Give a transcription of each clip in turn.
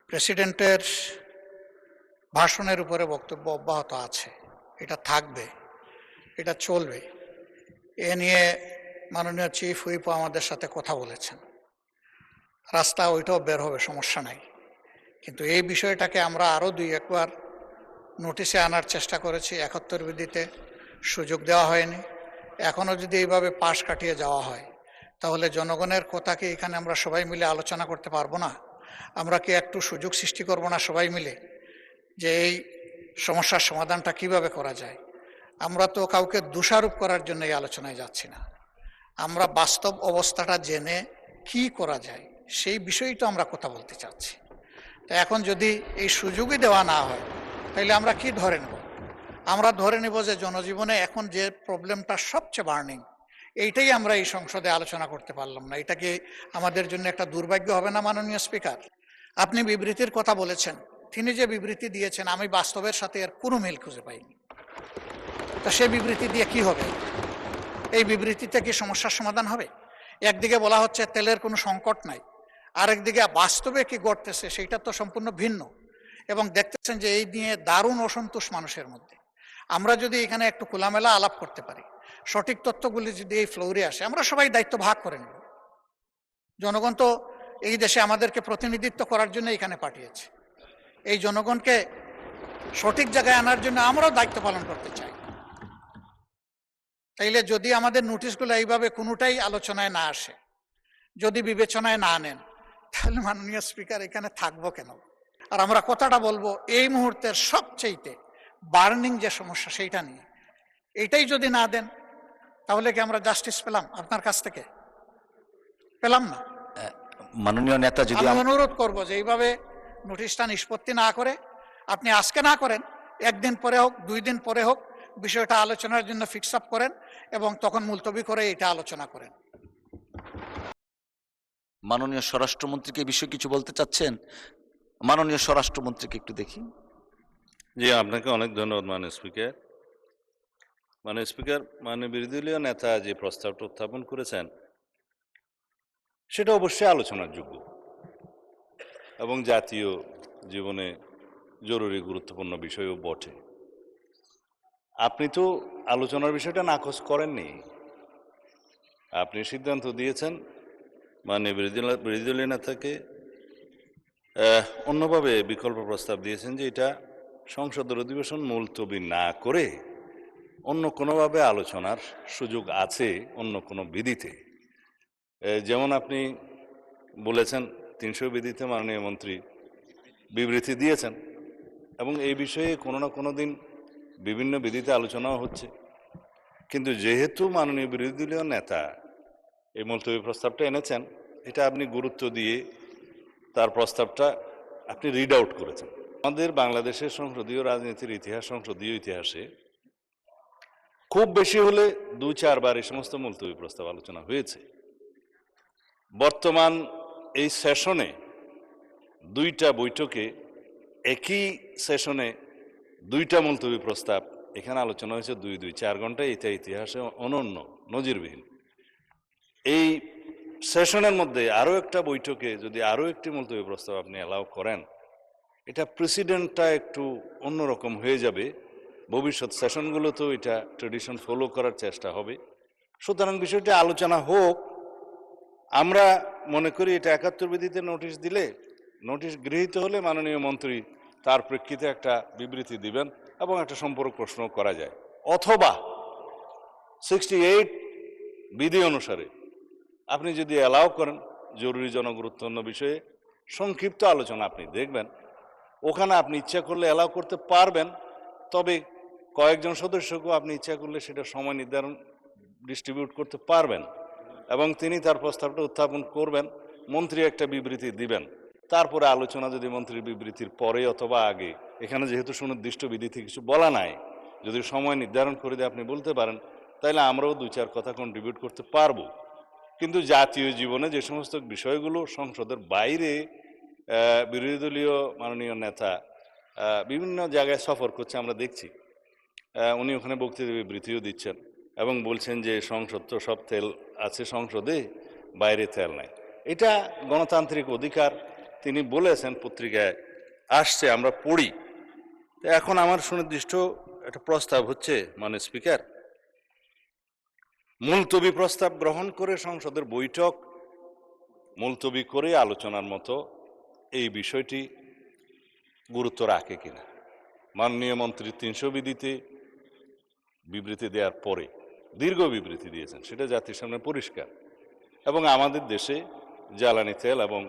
প্রেসিডেন্টের ভাষণের উপরে বক্তব্য অব্যাহত আছে, এটা থাকবে, এটা চলবে। এ নিয়ে মাননীয় চিফ হুইপও আমাদের সাথে কথা বলেছেন। রাস্তা ওইটাও বের হবে, সমস্যা নাই। কিন্তু এই বিষয়টাকে আমরা আরও দুই একবার নোটিশে আনার চেষ্টা করেছি, ৭১ বিধিতে সুযোগ দেওয়া হয়নি। এখনও যদি এইভাবে পাশ কাটিয়ে যাওয়া হয় তাহলে জনগণের কথাকে এখানে আমরা সবাই মিলে আলোচনা করতে পারবো না? আমরা কি একটু সুযোগ সৃষ্টি করব না সবাই মিলে, যে এই সমস্যার সমাধানটা কিভাবে করা যায়? আমরা তো কাউকে দোষারোপ করার জন্য এই আলোচনায় যাচ্ছি না, আমরা বাস্তব অবস্থাটা জেনে কি করা যায় সেই বিষয়েই তো আমরা কথা বলতে চাচ্ছি। তো এখন যদি এই সুযোগই দেওয়া না হয় তাহলে আমরা কি ধরে নেব? আমরা ধরে নেব যে জনজীবনে এখন যে প্রবলেমটা সবচেয়ে বার্নিং, এইটাই আমরা এই সংসদে আলোচনা করতে পারলাম না। এটা কি আমাদের জন্য একটা দুর্ভাগ্য হবে না? মাননীয় স্পিকার, আপনি বিবৃতির কথা বলেছেন, তিনি যে বিবৃতি দিয়েছেন আমি বাস্তবের সাথে এর কোনো মিল খুঁজে পাইনি। তো সেই বিবৃতি দিয়ে কি হবে? এই বিবৃতিতে কি সমস্যার সমাধান হবে? একদিকে বলা হচ্ছে তেলের কোনো সংকট নাই, আরেকদিকে বাস্তবে কি ঘটতেছে সেইটা তো সম্পূর্ণ ভিন্ন। এবং দেখতেছেন যে এই নিয়ে দারুণ অসন্তোষ মানুষের মধ্যে। আমরা যদি এখানে একটু খোলামেলা আলাপ করতে পারি, সঠিক তথ্যগুলি যদি এই ফ্লোরে আসে, আমরা সবাই দায়িত্ব ভাগ করে নেব। জনগণ তো এই দেশে আমাদেরকে প্রতিনিধিত্ব করার জন্য এখানে পাঠিয়েছে। এই জনগণকে সঠিক জায়গায় আনার জন্য আমরাও দায়িত্ব পালন করতে চাই। তাইলে যদি আমাদের নোটিশগুলো এইভাবে কোনোটাই আলোচনায় না আসে, যদি বিবেচনায় না নেন, তাহলে মাননীয় স্পিকার এখানে থাকবো কেন? আর আমরা কথাটা বলবো এই মুহূর্তের সবচেয়ে বার্নিং যে সমস্যা সেইটা নিয়ে। এইটাই যদি না দেন তাহলে কি আমরা জাস্টিস পেলাম আপনার কাছ থেকে? পেলাম না। মাননীয় নেতা, যদি আমি অনুরোধ করবো যে এইভাবে নোটিশটা নিষ্পত্তি না করে আপনি আজকে না করেন, একদিন পরে হোক, 2 দিন পরে হোক, বিষয়টা আলোচনার জন্য ফিক্স আপ করেন এবং তখন মুলতবি করে এটা আলোচনা করেন। মাননীয় স্বরাষ্ট্রমন্ত্রীকে এই বিষয়ে কিছু বলতে চাচ্ছেন? মাননীয় স্বরাষ্ট্রমন্ত্রীকে একটু দেখি। জি, আপনাকে অনেক ধন্যবাদ মাননীয় স্পিকার। মাননীয় স্পিকার, মাননীয় বিরোধী দলীয় নেতা যে প্রস্তাবটা উত্থাপন করেছেন সেটা অবশ্যই আলোচনার যোগ্য এবং জাতীয় জীবনে জরুরি গুরুত্বপূর্ণ বিষয়ও বটে। আপনি তো আলোচনার বিষয়টা নাকচ করেননি, আপনি সিদ্ধান্ত দিয়েছেন মাননীয় বিরোধী দলীয় নেতাকে অন্যভাবে বিকল্প প্রস্তাব দিয়েছেন যে এটা সংসদের অধিবেশন মুলতবি না করে অন্য কোনোভাবে আলোচনার সুযোগ আছে অন্য কোনো বিধিতে। যেমন আপনি বলেছেন 300 বিধিতে মাননীয় মন্ত্রী বিবৃতি দিয়েছেন এবং এই বিষয়ে কোনো না কোনো দিন বিভিন্ন বিধিতে আলোচনাও হচ্ছে। কিন্তু যেহেতু মাননীয় বিরোধী দলীয় নেতা এই মুলতবি প্রস্তাবটা এনেছেন, এটা আপনি গুরুত্ব দিয়ে তার প্রস্তাবটা আপনি রিড আউট করেছেন। আমাদের বাংলাদেশের সংসদীয় রাজনীতির ইতিহাস, সংসদীয় ইতিহাসে খুব বেশি হলে 2-4 বার এই সমস্ত মুলতবি প্রস্তাব আলোচনা হয়েছে। বর্তমান এই সেশনে 2টা বৈঠকে একই সেশনে 2টা মুলতবি প্রস্তাব এখানে আলোচনা হয়েছে 2-4 ঘন্টা। এটা ইতিহাসে অনন্য, নজিরবিহীন। এই সেশনের মধ্যে আরও একটা বৈঠকে যদি আরও একটি মুলতবি প্রস্তাব আপনি অ্যালাউ করেন, এটা প্রেসিডেন্টটা একটু অন্যরকম হয়ে যাবে। ভবিষ্যৎ সেশনগুলোতেও এটা ট্রেডিশন ফলো করার চেষ্টা হবে। সুতরাং বিষয়টি আলোচনা হোক। আমরা মনে করি এটা ৭১ বিধিতে নোটিশ দিলে, নোটিশ গৃহীত হলে মাননীয় মন্ত্রী তার প্রেক্ষিতে একটা বিবৃতি দিবেন এবং একটা সম্পর্ক প্রশ্ন করা যায়। অথবা 68 বিধি অনুসারে আপনি যদি অ্যালাউ করেন জরুরি জনগুরুত্বপূর্ণ বিষয়ে সংক্ষিপ্ত আলোচনা আপনি দেখবেন, ওখানে আপনি ইচ্ছা করলে অ্যালাউ করতে পারবেন। তবে কয়েকজন সদস্যকেও আপনি ইচ্ছা করলে সেটা সময় নির্ধারণ ডিস্ট্রিবিউট করতে পারবেন এবং তিনি তার প্রস্তাবটা উত্থাপন করবেন, মন্ত্রী একটা বিবৃতি দিবেন। তারপরে আলোচনা যদি মন্ত্রীর বিবৃতির পরে অথবা আগে, এখানে যেহেতু সুনির্দিষ্ট বিধিতে কিছু বলা নাই, যদি সময় নির্ধারণ করে দিয়ে আপনি বলতে পারেন, তাহলে আমরাও 2-4 কথা কন্ট্রিবিউট করতে পারবো। কিন্তু জাতীয় জীবনে যে সমস্ত বিষয়গুলো সংসদের বাইরে বিরোধী দলীয় মাননীয় নেতা বিভিন্ন জায়গায় সফর করছে আমরা দেখছি, উনি ওখানে বক্তৃতা বিবৃতিও দিচ্ছেন এবং বলছেন যে সংসদ তো সব তেল আছে সংসদে, বাইরে তেল নাই। এটা গণতান্ত্রিক অধিকার, তিনি বলেছেন, পত্রিকায় আসছে, আমরা পড়ি। তো এখন আমার সুনির্দিষ্ট একটা প্রস্তাব হচ্ছে, মানে স্পিকার, মুলতবি প্রস্তাব গ্রহণ করে সংসদের বৈঠক মুলতবি করে আলোচনার মতো এই বিষয়টি গুরুত্ব রাখে কিনা। মাননীয় মন্ত্রী 300 বিধিতে বিবৃতি দেওয়ার পরে দীর্ঘ বিবৃতি দিয়েছেন, সেটা জাতির সামনে পরিষ্কার। এবং আমাদের দেশে জ্বালানি তেল এবং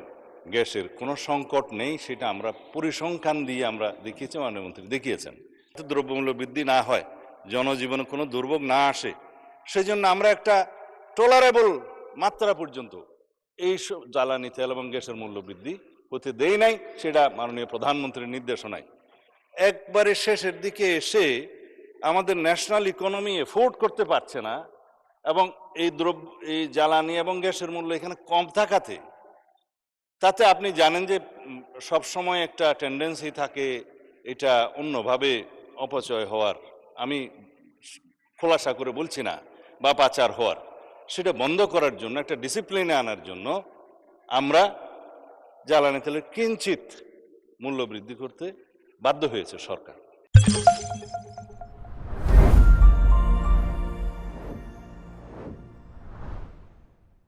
গ্যাসের কোনো সংকট নেই, সেটা আমরা পরিসংখ্যান দিয়ে আমরা দেখিয়েছি, মাননীয় মন্ত্রী দেখিয়েছেন। দ্রব্যমূল্য বৃদ্ধি না হয়, জনজীবনে কোনো দুর্ভোগ না আসে, সেজন্য আমরা একটা টলারেবল মাত্রা পর্যন্ত এই জ্বালানি তেল এবং গ্যাসের মূল্য বৃদ্ধি হতে দেই নাই, সেটা মাননীয় প্রধানমন্ত্রীর নির্দেশনায়। একবারে শেষের দিকে এসে আমাদের ন্যাশনাল ইকোনমি এফোর্ড করতে পারছে না, এবং এই জ্বালানি এবং গ্যাসের মূল্য এখানে কম থাকাতে, তাতে আপনি জানেন যে সব সময় একটা টেন্ডেন্সি থাকে এটা অন্যভাবে অপচয় হওয়ার, আমি খোলাসা করে বলছি না, বা পাচার হওয়ার, সেটা বন্ধ করার জন্য, একটা ডিসিপ্লিনে আনার জন্য আমরা জ্বালানি তেলের কিঞ্চিত মূল্য বৃদ্ধি করতে বাধ্য হয়েছে সরকার।